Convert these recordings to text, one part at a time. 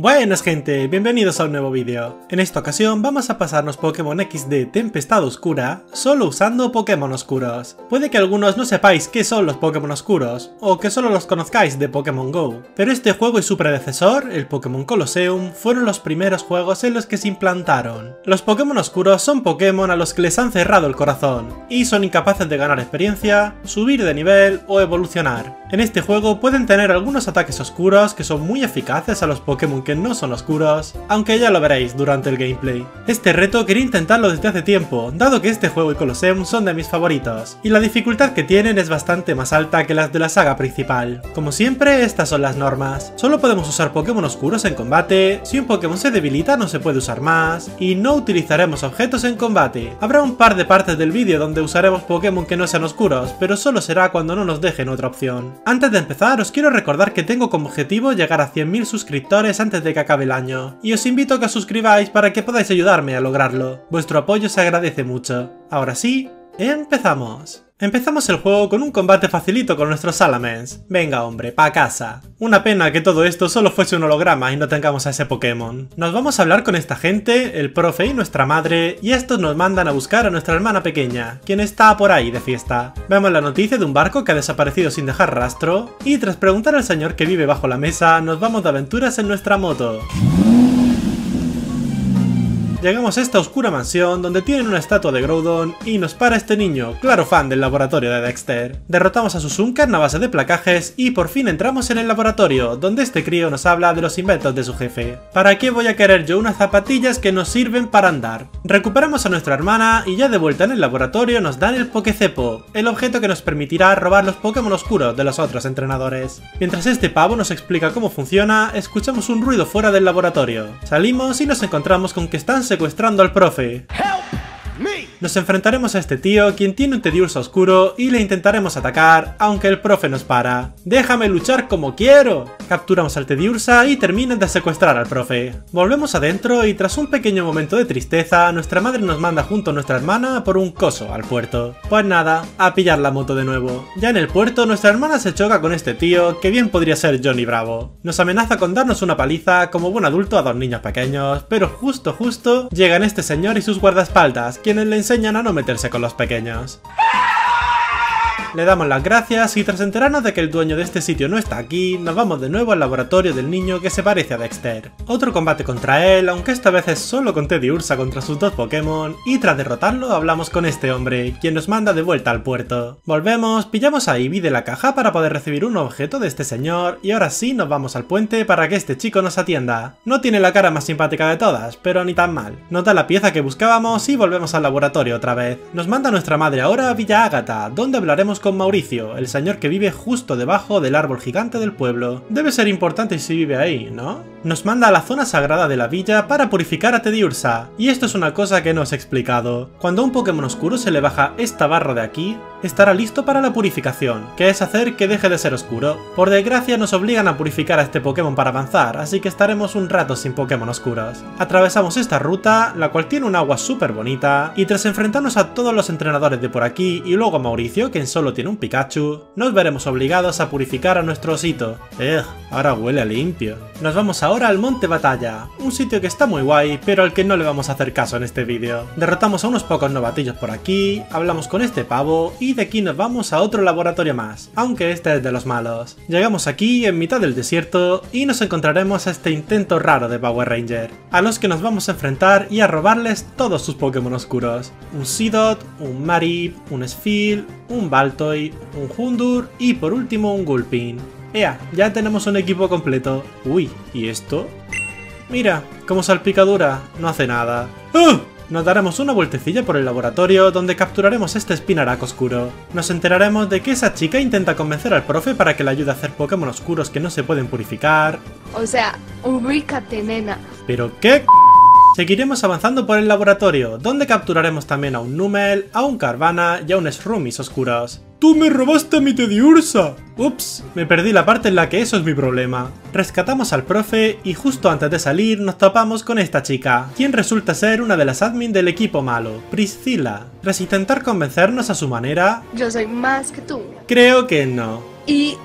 Buenas gente, bienvenidos a un nuevo vídeo. En esta ocasión vamos a pasarnos Pokémon XD Tempestad Oscura solo usando Pokémon oscuros. Puede que algunos no sepáis qué son los Pokémon oscuros, o que solo los conozcáis de Pokémon GO, pero este juego y su predecesor, el Pokémon Colosseum, fueron los primeros juegos en los que se implantaron. Los Pokémon oscuros son Pokémon a los que les han cerrado el corazón, y son incapaces de ganar experiencia, subir de nivel o evolucionar. En este juego pueden tener algunos ataques oscuros que son muy eficaces a los Pokémon que no son oscuros, aunque ya lo veréis durante el gameplay. Este reto quería intentarlo desde hace tiempo, dado que este juego y Colosseum son de mis favoritos, y la dificultad que tienen es bastante más alta que las de la saga principal. Como siempre, estas son las normas. Solo podemos usar Pokémon oscuros en combate, si un Pokémon se debilita no se puede usar más, y no utilizaremos objetos en combate. Habrá un par de partes del vídeo donde usaremos Pokémon que no sean oscuros, pero solo será cuando no nos dejen otra opción. Antes de empezar, os quiero recordar que tengo como objetivo llegar a 100.000 suscriptores antes de que acabe el año, y os invito a que os suscribáis para que podáis ayudarme a lograrlo. Vuestro apoyo se agradece mucho. Ahora sí, empezamos. Empezamos el juego con un combate facilito con nuestros Salamence. Venga hombre, pa' casa. Una pena que todo esto solo fuese un holograma y no tengamos a ese Pokémon. Nos vamos a hablar con esta gente, el profe y nuestra madre, y estos nos mandan a buscar a nuestra hermana pequeña, quien está por ahí de fiesta. Vemos la noticia de un barco que ha desaparecido sin dejar rastro, y tras preguntar al señor que vive bajo la mesa, nos vamos de aventuras en nuestra moto. Llegamos a esta oscura mansión donde tienen una estatua de Groudon y nos para este niño, claro fan del laboratorio de Dexter. Derrotamos a Susunkan a base de placajes y por fin entramos en el laboratorio, donde este crío nos habla de los inventos de su jefe. ¿Para qué voy a querer yo unas zapatillas que nos sirven para andar? Recuperamos a nuestra hermana y ya de vuelta en el laboratorio nos dan el Pokécepo, el objeto que nos permitirá robar los Pokémon oscuros de los otros entrenadores. Mientras este pavo nos explica cómo funciona, escuchamos un ruido fuera del laboratorio. Salimos y nos encontramos con que están secuestrando al profe. Nos enfrentaremos a este tío, quien tiene un Teddiursa oscuro, y le intentaremos atacar, aunque el profe nos para. ¡Déjame luchar como quiero! Capturamos al Teddiursa y terminan de secuestrar al profe. Volvemos adentro y tras un pequeño momento de tristeza, nuestra madre nos manda junto a nuestra hermana por un coso al puerto. Pues nada, a pillar la moto de nuevo. Ya en el puerto, nuestra hermana se choca con este tío, que bien podría ser Johnny Bravo. Nos amenaza con darnos una paliza como buen adulto a dos niños pequeños, pero justo llegan este señor y sus guardaespaldas, quienes le enseñan a no meterse con los pequeños. Le damos las gracias y tras enterarnos de que el dueño de este sitio no está aquí, nos vamos de nuevo al laboratorio del niño que se parece a Dexter. Otro combate contra él, aunque esta vez es solo con Teddiursa contra sus dos Pokémon, y tras derrotarlo hablamos con este hombre, quien nos manda de vuelta al puerto. Volvemos, pillamos a Eevee de la caja para poder recibir un objeto de este señor, y ahora sí nos vamos al puente para que este chico nos atienda. No tiene la cara más simpática de todas, pero ni tan mal. Nos da la pieza que buscábamos y volvemos al laboratorio otra vez. Nos manda nuestra madre ahora a Villa Ágata, donde hablaremos con Mauricio, el señor que vive justo debajo del árbol gigante del pueblo. Debe ser importante si vive ahí, ¿no? Nos manda a la zona sagrada de la villa para purificar a Teddiursa, y esto es una cosa que no os he explicado. Cuando a un Pokémon oscuro se le baja esta barra de aquí, estará listo para la purificación, que es hacer que deje de ser oscuro. Por desgracia nos obligan a purificar a este Pokémon para avanzar, así que estaremos un rato sin Pokémon oscuros. Atravesamos esta ruta, la cual tiene un agua súper bonita, y tras enfrentarnos a todos los entrenadores de por aquí y luego a Mauricio, quien solo tiene un Pikachu, nos veremos obligados a purificar a nuestro osito. Ahora huele a limpio. Nos vamos ahora al Monte Batalla, un sitio que está muy guay, pero al que no le vamos a hacer caso en este vídeo. Derrotamos a unos pocos novatillos por aquí, hablamos con este pavo, y de aquí nos vamos a otro laboratorio más, aunque este es de los malos. Llegamos aquí en mitad del desierto, y nos encontraremos a este intento raro de Power Ranger, a los que nos vamos a enfrentar y a robarles todos sus Pokémon oscuros. Un Seedot, un Marip, un Spheal, un Baltoy, un Houndour y por último un Gulpin. ¡Ea! Ya tenemos un equipo completo. Uy, ¿y esto? Mira, como salpicadura, no hace nada. ¡Ah! Nos daremos una vueltecilla por el laboratorio donde capturaremos este Spinarak oscuro. Nos enteraremos de que esa chica intenta convencer al profe para que le ayude a hacer Pokémon oscuros que no se pueden purificar. O sea, ubícate, nena. ¿Pero qué? Seguiremos avanzando por el laboratorio, donde capturaremos también a un Numel, a un Carvanha y a un Shroomies oscuros. ¡Tú me robaste a mi Teddiursa! Ups, me perdí la parte en la que eso es mi problema. Rescatamos al profe y justo antes de salir nos topamos con esta chica, quien resulta ser una de las admin del equipo malo, Priscilla. Tras intentar convencernos a su manera... Yo soy más que tú. Creo que no. Y...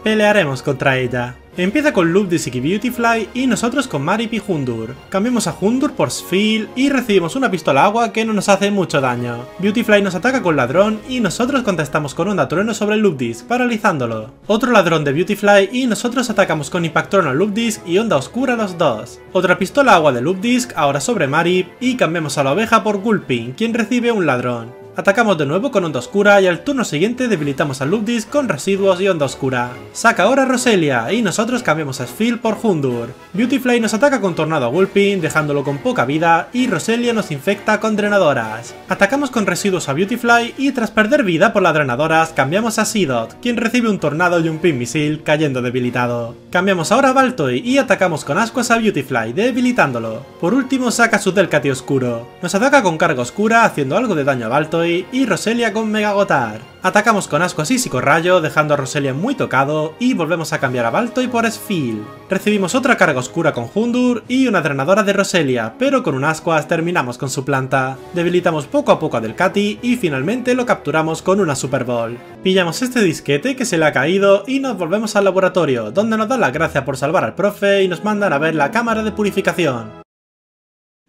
Pelearemos contra ella. Empieza con Lufdisc y Beautyfly y nosotros con Marip y Hundur. Cambiamos a Hundur por Sphil y recibimos una pistola agua que no nos hace mucho daño. Beautyfly nos ataca con ladrón y nosotros contestamos con onda trueno sobre Lufdisc, paralizándolo. Otro ladrón de Beautyfly y nosotros atacamos con impactron a Lufdisc y onda oscura a los dos. Otra pistola agua de Lufdisc ahora sobre Marip y cambiamos a la oveja por Gulpin, quien recibe un ladrón. Atacamos de nuevo con onda oscura y al turno siguiente debilitamos a Lufdisc con residuos y onda oscura. Saca ahora a Roselia y nosotros cambiamos a Sphil por Hundur. Beautyfly nos ataca con tornado a Gulpin dejándolo con poca vida y Roselia nos infecta con drenadoras. Atacamos con residuos a Beautyfly y tras perder vida por las drenadoras cambiamos a Seedot, quien recibe un tornado y un pin misil cayendo debilitado. Cambiamos ahora a Baltoy y atacamos con ascuas a Beautyfly debilitándolo. Por último saca su Delcati oscuro. Nos ataca con carga oscura haciendo algo de daño a Baltoy y Roselia con Mega Gotar. Atacamos con ascuas y psicorrayo dejando a Roselia muy tocado y volvemos a cambiar a Baltoy por Sphil. Recibimos otra carga oscura con Hundur y una drenadora de Roselia, pero con un ascuas terminamos con su planta. Debilitamos poco a poco a Delcati y finalmente lo capturamos con una Super Ball. Pillamos este disquete que se le ha caído y nos volvemos al laboratorio, donde nos dan las gracias por salvar al profe y nos mandan a ver la cámara de purificación.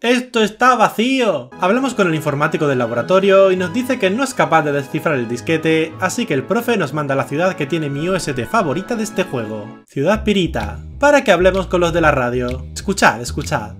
¡Esto está vacío! Hablamos con el informático del laboratorio y nos dice que no es capaz de descifrar el disquete, así que el profe nos manda a la ciudad que tiene mi OST favorita de este juego, Ciudad Pirita, para que hablemos con los de la radio. Escuchad, escuchad.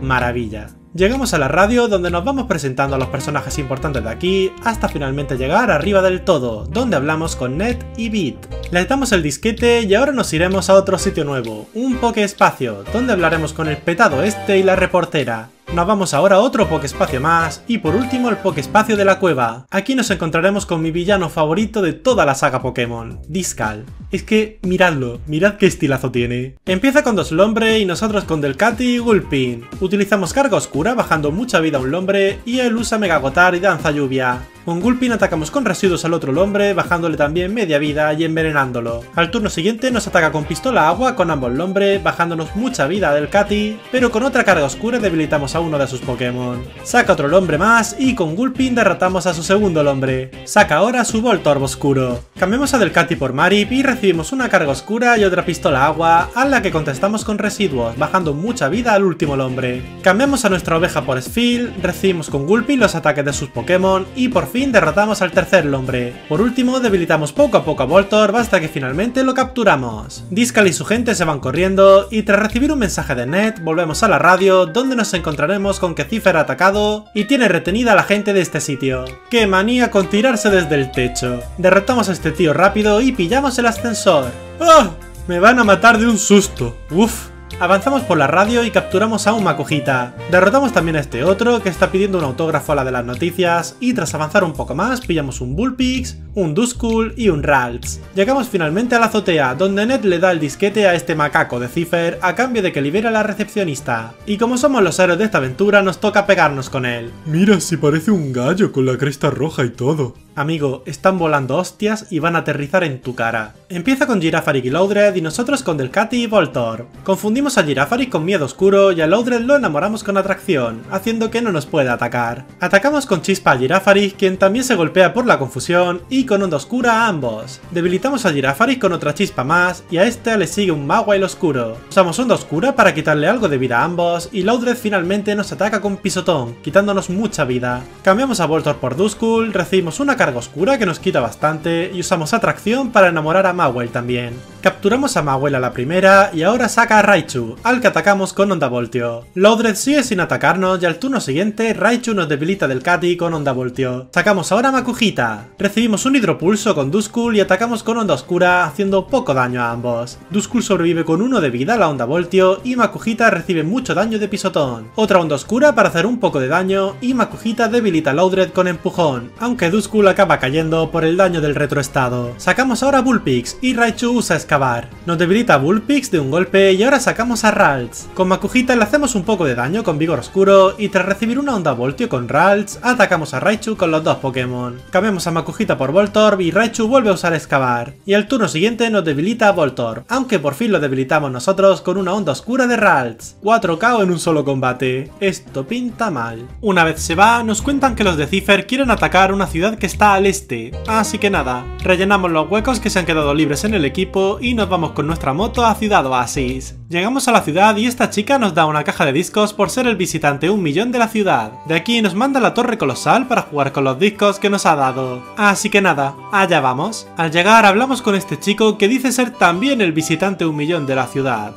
Maravilla. Llegamos a la radio donde nos vamos presentando a los personajes importantes de aquí hasta finalmente llegar arriba del todo, donde hablamos con Ned y Beat. Les damos el disquete y ahora nos iremos a otro sitio nuevo, un Pokéespacio, donde hablaremos con el petado este y la reportera. Nos vamos ahora a otro Pokéespacio más y por último el Pokéespacio de la cueva. Aquí nos encontraremos con mi villano favorito de toda la saga Pokémon, Discal. Es que miradlo, mirad qué estilazo tiene. Empieza con dos Lombre y nosotros con Delcati y Gulpin. Utilizamos carga oscura bajando mucha vida a un Lombre y él usa Mega Gotar y Danza Lluvia. Con Gulpin atacamos con residuos al otro Lombre bajándole también media vida y envenenándolo. Al turno siguiente nos ataca con pistola agua con ambos Lombre bajándonos mucha vida a Delcati, pero con otra carga oscura debilitamos a uno de sus Pokémon. Saca otro Lombre más y con Gulpin derrotamos a su segundo Lombre. Saca ahora su Voltorb oscuro. Cambiamos a Delcati por Marip y recibimos una carga oscura y otra pistola agua a la que contestamos con residuos bajando mucha vida al último Lombre. Cambiamos a nuestra oveja por Sphil, recibimos con Gulpin los ataques de sus Pokémon y por fin derrotamos al tercer Lombre. Por último debilitamos poco a poco a Voltorb hasta que finalmente lo capturamos. Discal y su gente se van corriendo y tras recibir un mensaje de Ned volvemos a la radio donde nos encontraremos con que Cipher ha atacado y tiene retenida a la gente de este sitio. ¡Qué manía con tirarse desde el techo! Derrotamos a este tío rápido y pillamos el ascensor. ¡Oh! Me van a matar de un susto. ¡Uf! Avanzamos por la radio y capturamos a un Makujita. Derrotamos también a este otro que está pidiendo un autógrafo a la de las noticias y tras avanzar un poco más pillamos un Bullpix, un Duskull y un Ralts. Llegamos finalmente a la azotea donde Ned le da el disquete a este macaco de Cipher a cambio de que libere a la recepcionista. Y como somos los héroes de esta aventura nos toca pegarnos con él. Mira si parece un gallo con la cresta roja y todo. Amigo, están volando hostias y van a aterrizar en tu cara. Empieza con Girafarig y Loudred y nosotros con Delcati y Voltorb. Confundimos a Girafarig con Miedo Oscuro y a Loudred lo enamoramos con Atracción, haciendo que no nos pueda atacar. Atacamos con Chispa a Girafarig, quien también se golpea por la confusión, y con Onda Oscura a ambos. Debilitamos a Girafarig con otra chispa más y a este le sigue un Mawile oscuro. Usamos Onda Oscura para quitarle algo de vida a ambos y Loudred finalmente nos ataca con Pisotón, quitándonos mucha vida. Cambiamos a Voltorb por Duskull, recibimos una carga oscura que nos quita bastante y usamos Atracción para enamorar a Mawile también. Capturamos a Mawile a la primera y ahora saca a Raichu, al que atacamos con Onda Voltio. Loudred sigue sin atacarnos y al turno siguiente Raichu nos debilita Delcati con Onda Voltio. Sacamos ahora a Makujita. Recibimos un Hidropulso con Duskull y atacamos con Onda Oscura haciendo poco daño a ambos. Duskull sobrevive con 1 de vida a la Onda Voltio y Makujita recibe mucho daño de Pisotón. Otra Onda Oscura para hacer un poco de daño y Makujita debilita a Loudred con Empujón, aunque Duskull acaba cayendo por el daño del retroestado. Sacamos ahora Bullpix y Raichu usa excavar. Nos debilita a Bullpix de un golpe y ahora sacamos a Ralts. Con Makujita le hacemos un poco de daño con Vigor Oscuro y tras recibir una onda Voltio con Ralts, atacamos a Raichu con los dos Pokémon. Cambiamos a Makujita por Voltorb y Raichu vuelve a usar excavar. Y al turno siguiente nos debilita a Voltorb, aunque por fin lo debilitamos nosotros con una onda oscura de Ralts. 4 KO en un solo combate. Esto pinta mal. Una vez se va, nos cuentan que los de Cipher quieren atacar una ciudad que está al este. Así que nada, rellenamos los huecos que se han quedado libres en el equipo y nos vamos con nuestra moto a Ciudad Oasis. Llegamos a la ciudad y esta chica nos da una caja de discos por ser el visitante 1 millón de la ciudad. De aquí nos manda la torre colosal para jugar con los discos que nos ha dado. Así que nada, allá vamos. Al llegar hablamos con este chico que dice ser también el visitante 1 millón de la ciudad.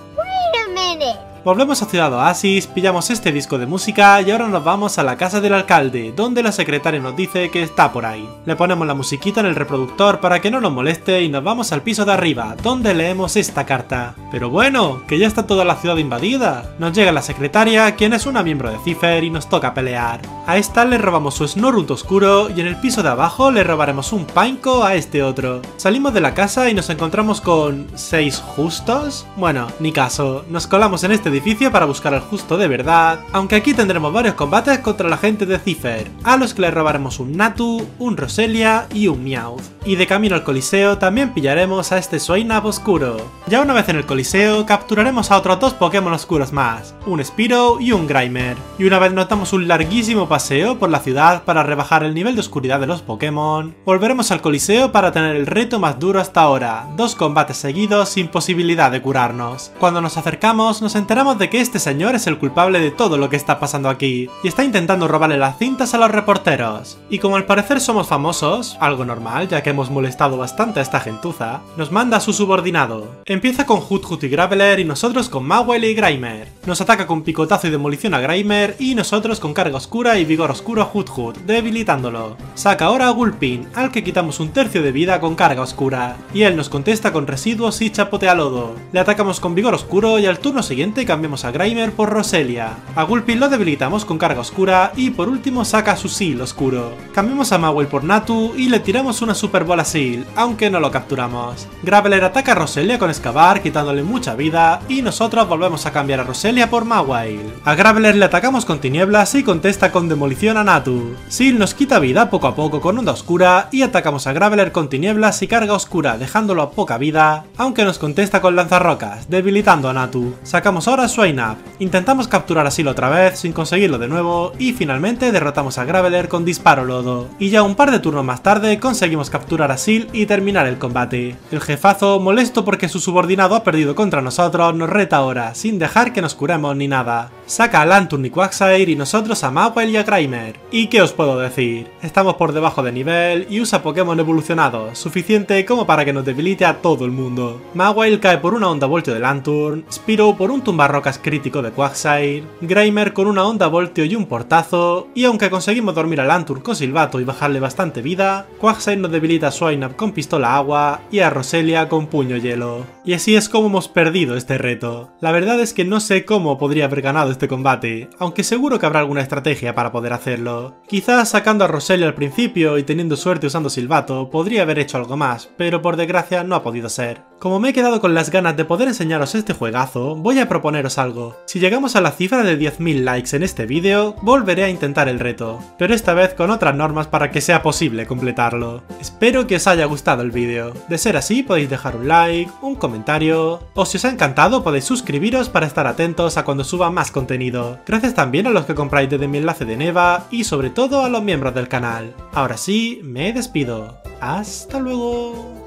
Volvemos a Ciudad Oasis, pillamos este disco de música y ahora nos vamos a la casa del alcalde, donde la secretaria nos dice que está por ahí. Le ponemos la musiquita en el reproductor para que no nos moleste y nos vamos al piso de arriba, donde leemos esta carta. Pero bueno, que ya está toda la ciudad invadida. Nos llega la secretaria, quien es una miembro de Cipher y nos toca pelear. A esta le robamos su Snorunt oscuro y en el piso de abajo le robaremos un Pineco a este otro. Salimos de la casa y nos encontramos con... ¿6 justos? Bueno, ni caso, nos colamos en este edificio para buscar al justo de verdad, aunque aquí tendremos varios combates contra la gente de Cipher, a los que le robaremos un Natu, un Roselia y un Meowth. Y de camino al Coliseo también pillaremos a este Swinub oscuro. Ya una vez en el Coliseo capturaremos a otros 2 Pokémon oscuros más, un Spearow y un Grimer. Y una vez nos damos un larguísimo paseo por la ciudad para rebajar el nivel de oscuridad de los Pokémon, volveremos al Coliseo para tener el reto más duro hasta ahora, 2 combates seguidos sin posibilidad de curarnos. Cuando nos acercamos nos enteramos de que este señor es el culpable de todo lo que está pasando aquí y está intentando robarle las cintas a los reporteros. Y como al parecer somos famosos, algo normal ya que hemos molestado bastante a esta gentuza, nos manda a su subordinado. Empieza con Hoothoot y Graveler y nosotros con Mawile y Grimer. Nos ataca con picotazo y demolición a Grimer y nosotros con carga oscura y vigor oscuro a Hoothoot, debilitándolo. Saca ahora a Gulpin, al que quitamos 1/3 de vida con carga oscura, y él nos contesta con residuos y chapotea lodo. Le atacamos con vigor oscuro y al turno siguiente cambiamos a Grimer por Roselia. A Gulpin lo debilitamos con carga oscura y por último saca su Seal oscuro. Cambiamos a Mawile por Natu y le tiramos una super bola Seal, aunque no lo capturamos. Graveler ataca a Roselia con excavar quitándole mucha vida y nosotros volvemos a cambiar a Roselia por Mawile. A Graveler le atacamos con tinieblas y contesta con demolición a Natu. Seal nos quita vida poco a poco con onda oscura y atacamos a Graveler con tinieblas y carga oscura dejándolo a poca vida, aunque nos contesta con lanzarrocas, debilitando a Natu. Sacamos ahora a Swinub. Intentamos capturar a Seal otra vez sin conseguirlo de nuevo y finalmente derrotamos a Graveler con disparo lodo. Y ya un par de turnos más tarde conseguimos capturar a Seal y terminar el combate. El jefazo, molesto porque su subordinado ha perdido contra nosotros, nos reta ahora, sin dejar que nos curemos ni nada. Saca a Lanturn y Quagsire y nosotros a Mawile y a Grimer. ¿Y qué os puedo decir? Estamos por debajo de nivel y usa Pokémon evolucionados, suficiente como para que nos debilite a todo el mundo. Mawile cae por una onda voltio de Lanturn, Spearow por un tumbarrocas crítico de Quagsire, Grimer con una onda voltio y un portazo, y aunque conseguimos dormir a Lanturn con silbato y bajarle bastante vida, Quagsire nos debilita a Swinub con pistola agua y a Roselia con puño hielo. Y así es como hemos perdido este reto. La verdad es que no sé cómo podría haber ganado este combate, aunque seguro que habrá alguna estrategia para poder hacerlo. Quizás sacando a Roselia al principio y teniendo suerte usando silbato, podría haber hecho algo más, pero por desgracia no ha podido ser. Como me he quedado con las ganas de poder enseñaros este juegazo, voy a proponeros algo. Si llegamos a la cifra de 10.000 likes en este vídeo, volveré a intentar el reto, pero esta vez con otras normas para que sea posible completarlo. Espero que os haya gustado el vídeo. De ser así, podéis dejar un like, un comentario, o si os ha encantado podéis suscribiros para estar atentos a cuando suba más contenido. Gracias también a los que compráis desde mi enlace de Neva y sobre todo a los miembros del canal. Ahora sí, me despido. ¡Hasta luego!